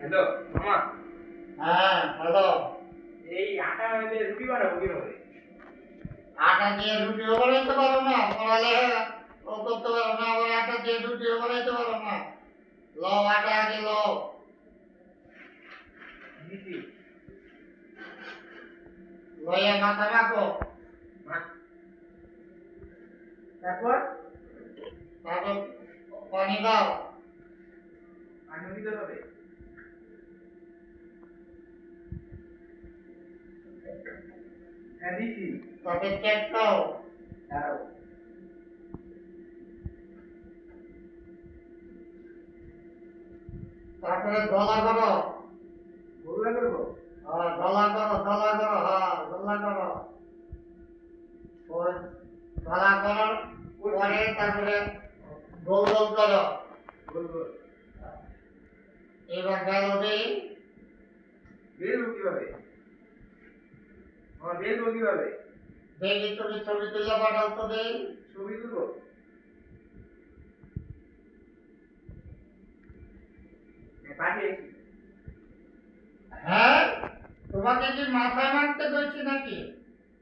Hello মামা। হ্যাঁ hello. এই আটা দিয়ে রুটি বানাবো কিভাবে? আটা দিয়ে রুটিও বানাইতে পারো না, পড়ালেখা ও করতে পারো না, আবার আটা দিয়ে রুটিও বানাইতে পারো না। লও আটা আগে লও, দিছি। লইয়া মাথা মাখো, তারপর তারপর পানি দাও, পানি দিতে হবে। হ্যাঁ দিছি। তারপরে চেক দাও, দাঁড়াও। তারপরে গলা করো, গোলা করবো। গলা করো, গলা করো, হ্যাঁ গলা করো। ওই গলা করার পরে তারপরে গোল গোল করো। গোল গোল। এবার গেল দিই, বেলবো কিভাবে? আমার বেলবো কিভাবে? দেখি তুমি ছবি তুলে পাঠাও তো দেই। ছবি তুলবো। পাঠিয়েছি। হ্যাঁ, তোমাকে কি মাথায় মারতে কইছি নাকি?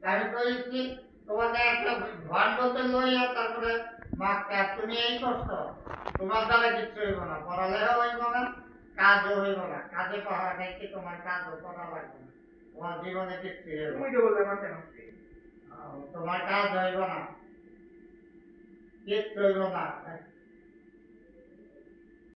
আমি কইছি তোমাকে একটা ভান্ডতে লইয়া তারপরে মারতে, আর তুমি এই করছো। তোমার দ্বারা কিচ্ছু হইব না, পড়ালেখা হইব না, কাজও হইব না। কাজে পাওয়া নাকি তোমার কাজও করা লাগবে না, তোমার জীবনে কিচ্ছু হইব তুমি না। তো বললে মারতে মারতে। তোমার কাজ হইব না, কিচ্ছু হইব না।